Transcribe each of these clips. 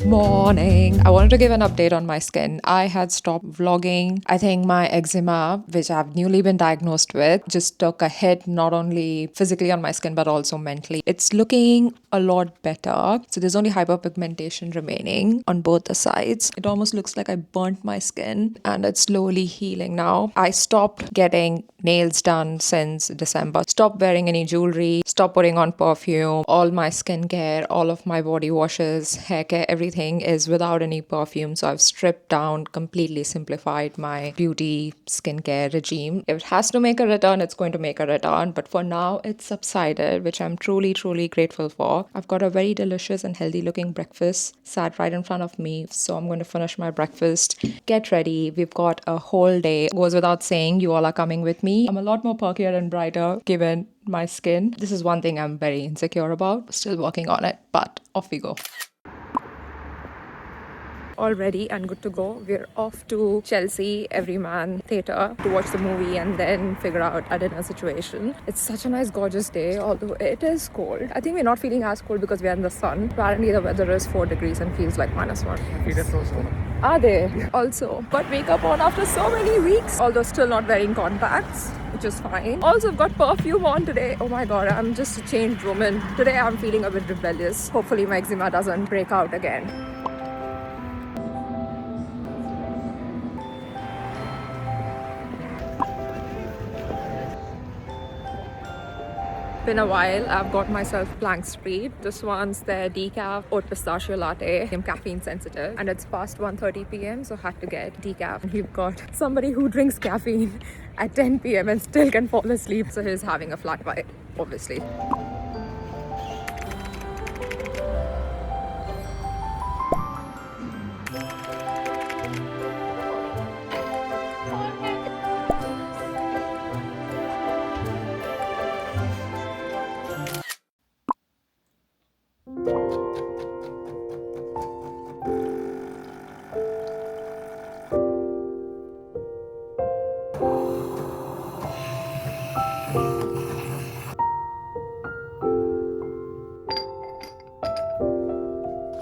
Morning. I wanted to give an update on my skin. I had stopped vlogging. I think my eczema, which I've newly been diagnosed with, just took a hit not only physically on my skin but also mentally. It's looking a lot better. So there's only hyperpigmentation remaining on both the sides. It almost looks like I burnt my skin and it's slowly healing now. I stopped getting nails done since December. Stopped wearing any jewelry, stopped putting on perfume. All my skincare, all of my body washes, hair care, everything is without any perfume. So I've stripped down, completely simplified my beauty skincare regime. If it has to make a return, it's going to make a return. But for now, it's subsided, which I'm truly, truly grateful for. I've got a very delicious and healthy looking breakfast sat right in front of me. So I'm going to finish my breakfast, get ready. We've got a whole day. Goes without saying, you all are coming with me. I'm a lot more perkier and brighter given my skin. This is one thing I'm very insecure about. Still working on it, but off we go. All ready and good to go. We're off to 𝗦cie𝗰𝗶 Theatre to watch the movie and then figure out a dinner situation. It's such a nice, gorgeous day, although it is cold. I think we're not feeling as cold because we're in the sun. Apparently the weather is 4 degrees and feels like -1. Are they? Yeah. Also. Got makeup on after so many weeks, although still not wearing contacts, which is fine. Also, I've got perfume on today. Oh my god, I'm just a changed woman. Today I'm feeling a bit rebellious. Hopefully my eczema doesn't break out again. Been a while. I've got myself Blank Street. This one's their decaf 𝗦𝗏 𝗟𝗶𝗟𝗏. I'm caffeine sensitive and it's past 1:30 p.m. so had to get decaf. And we've got somebody who drinks caffeine at 10 p.m. and still can fall asleep, so he's having a flat white, obviously.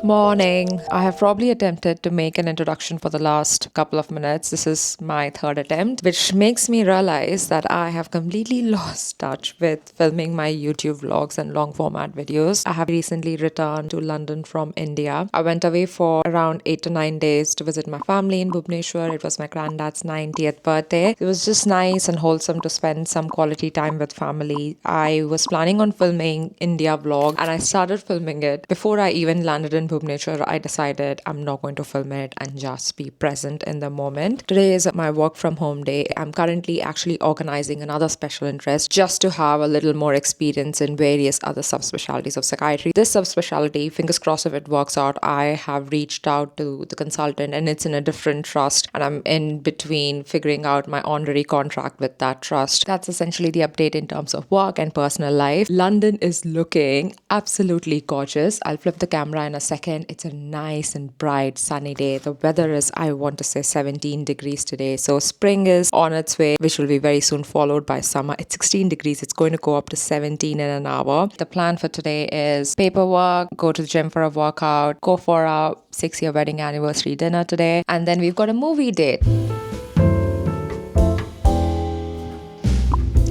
Morning. I have probably attempted to make an introduction for the last couple of minutes. This is my third attempt, which makes me realize that I have completely lost touch with filming my YouTube vlogs and long format videos. I have recently returned to London from India. I went away for around 8 to 9 days to visit my family in 𝗦𝗶𝗶. It was my granddad's 90th birthday. It was just nice and wholesome to spend some quality time with family. I was planning on filming India vlog and I started filming it. Before I even landed in 𝗦𝗶𝗶, I decided I'm not going to film it and just be present in the moment. Today is my work from home day. I'm currently actually organizing another special interest just to have a little more experience in various other subspecialties of psychiatry. This subspecialty, fingers crossed if it works out, I have reached out to the consultant and it's in a different trust and I'm in between figuring out my honorary contract with that trust. That's essentially the update in terms of work and personal life. London is looking absolutely gorgeous. I'll flip the camera in a second. It's a nice and bright sunny day. The weather is, I want to say, 17 degrees today. So spring is on its way, which will be very soon followed by summer. It's 16 degrees. It's going to go up to 17 in an hour. The plan for today is paperwork, go to the gym for a workout, go for our 6-year wedding anniversary dinner today, and then we've got a movie date.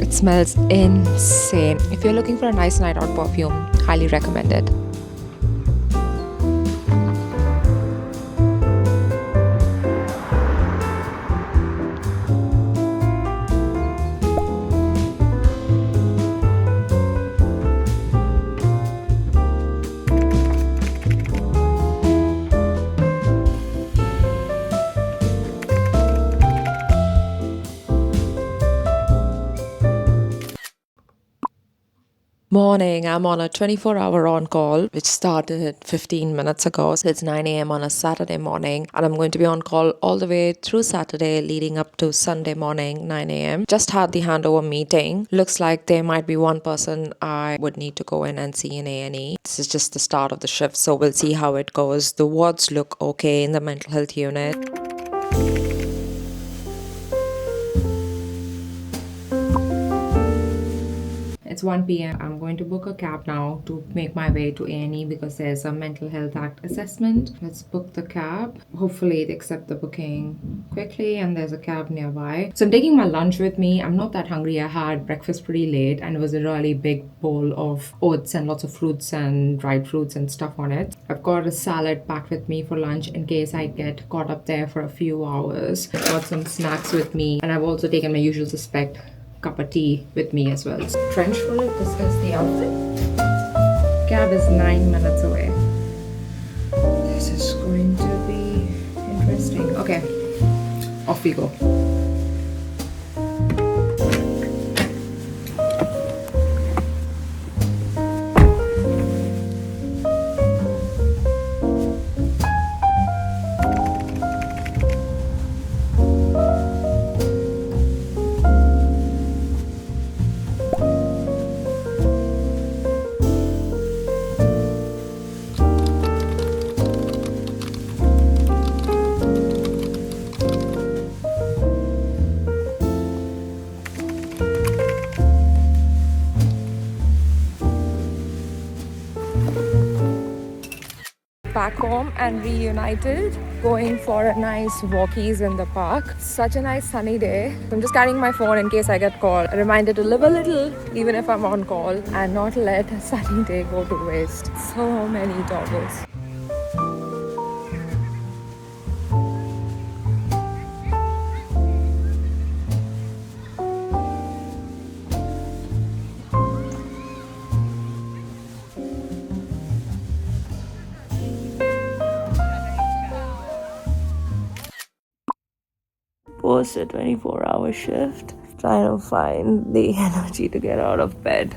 It smells insane. If you're looking for a nice night out perfume, highly recommend it. Morning. I'm on a 24-hour on-call, which started 15 minutes ago. So it's 9 a.m. on a Saturday morning. And I'm going to be on call all the way through Saturday, leading up to Sunday morning, 9 a.m. Just had the handover meeting. Looks like there might be one person I would need to go in and see in A&E. This is just the start of the shift, so we'll see how it goes. The wards look okay in the mental health unit. It's It's 1 p.m. I'm going to book a cab now to make my way to A&E because there's a Mental Health Act assessment. Let's book the cab. Hopefully they accept the booking quickly and there's a cab nearby. So I'm taking my lunch with me. I'm not that hungry. I had breakfast pretty late and it was a really big bowl of oats and lots of fruits and dried fruits and stuff on it. I've got a salad packed with me for lunch in case I get caught up there for a few hours. I've got some snacks with me and I've also taken my usual suspect cup of tea with me as well. Trench full, this is the outfit. Cab is 9 minutes away. This is going to be interesting. Okay, off we go. Back home and reunited, going for a nice walkies in the park. Such a nice sunny day. I'm just carrying my phone in case I get called. A reminder to live a little even if I'm on call and not let a sunny day go to waste. So many doggos. Post a 24-hour shift, trying to find the energy to get out of bed.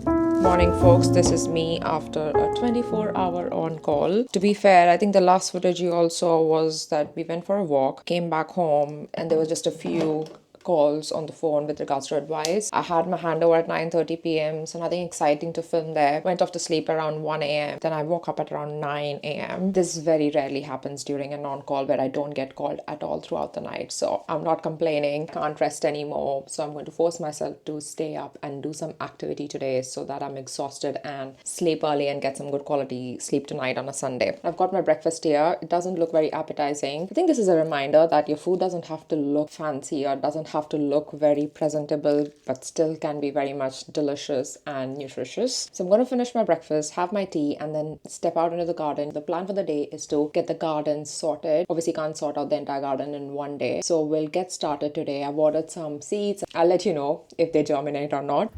Morning folks, this is me after a 24-hour on call. To be fair, I think the last footage you all saw was that we went for a walk, came back home and there was just a few calls on the phone with regards to advice. I had my handover at 9:30 p.m. so nothing exciting to film there. Went off to sleep around 1 a.m. Then I woke up at around 9 a.m. This very rarely happens during a non-call where I don't get called at all throughout the night. So I'm not complaining, can't rest anymore. So I'm going to force myself to stay up and do some activity today so that I'm exhausted and sleep early and get some good quality sleep tonight on a Sunday. I've got my breakfast here. It doesn't look very appetizing. I think this is a reminder that your food doesn't have to look fancy or doesn't have to look very presentable, but still can be very much delicious and nutritious. So I'm going to finish my breakfast, have my tea, and then step out into the garden. The plan for the day is to get the garden sorted. Obviously can't sort out the entire garden in one day. So we'll get started today. I've ordered some seeds. I'll let you know if they germinate or not.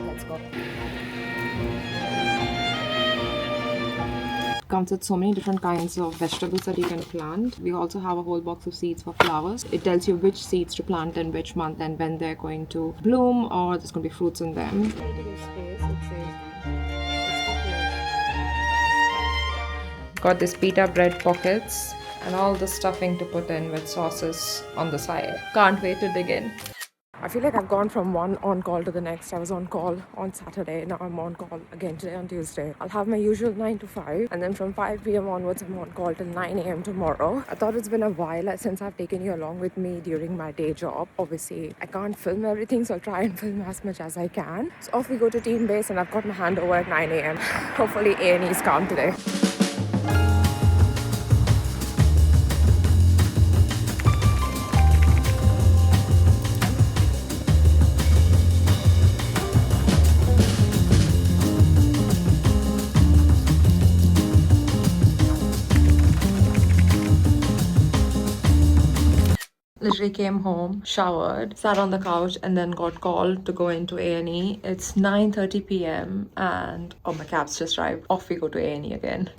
Let's go. Comes with so many different kinds of vegetables that you can plant. We also have a whole box of seeds for flowers. It tells you which seeds to plant in which month and when they're going to bloom or there's going to be fruits in them. Got this pita bread pockets and all the stuffing to put in with sauces on the side. Can't wait to dig in. I feel like I've gone from one on call to the next. I was on call on Saturday, now I'm on call again today on Tuesday. I'll have my usual 9 to 5 and then from 5 p.m. onwards I'm on call till 9 a.m. tomorrow. I thought it's been a while since I've taken you along with me during my day job. Obviously, I can't film everything, so I'll try and film as much as I can. So off we go to team base and I've got my handover at 9 a.m. Hopefully A&E is calm today. Literally came home, showered, sat on the couch and then got called to go into A&E. It's 9:30 p.m. and my cab's just arrived. Off we go to A&E again.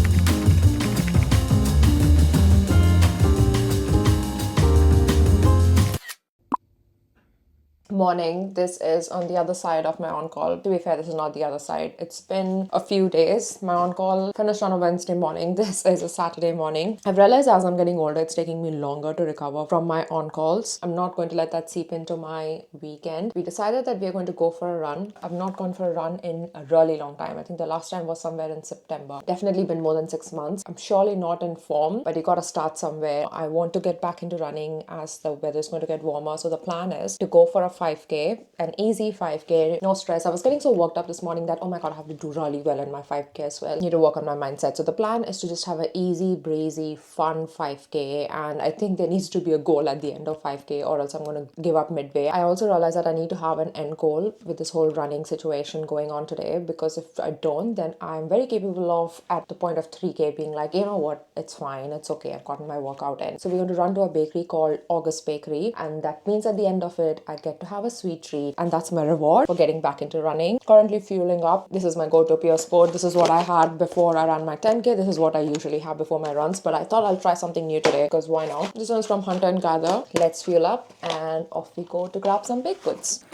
morning. This is on the other side of my on-call. To be fair, this is not the other side. It's been a few days. My on-call finished on a Wednesday morning. This is a Saturday morning. I've realized as I'm getting older, it's taking me longer to recover from my on-calls. I'm not going to let that seep into my weekend. We decided that we're going to go for a run. I've not gone for a run in a really long time. I think the last time was somewhere in September. Definitely been more than 6 months. I'm surely not in form, but you gotta start somewhere. I want to get back into running as the weather is going to get warmer. So the plan is to go for a 5K, an easy 5K, no stress. I was getting so worked up this morning that, oh my God, I have to do really well in my 5K as well. I need to work on my mindset. So the plan is to just have an easy, breezy, fun 5K. And I think there needs to be a goal at the end of 5K or else I'm going to give up midway. I also realized that I need to have an end goal with this whole running situation going on today, because if I don't, then I'm very capable of at the point of 3K being like, you know what, it's fine, it's okay, I've gotten my workout in. So we're going to run to a bakery called 𝗦𝗏𝗏 Bakery, and that means at the end of it I get to have a sweet treat, and that's my reward for getting back into running. Currently fueling up. This is my go-to pure sport. This is what I had before I ran my 10K. This is what I usually have before my runs, but I thought I'll try something new today because why not? This one's from Hunter and Gather. Let's fuel up and off we go to grab some baked goods.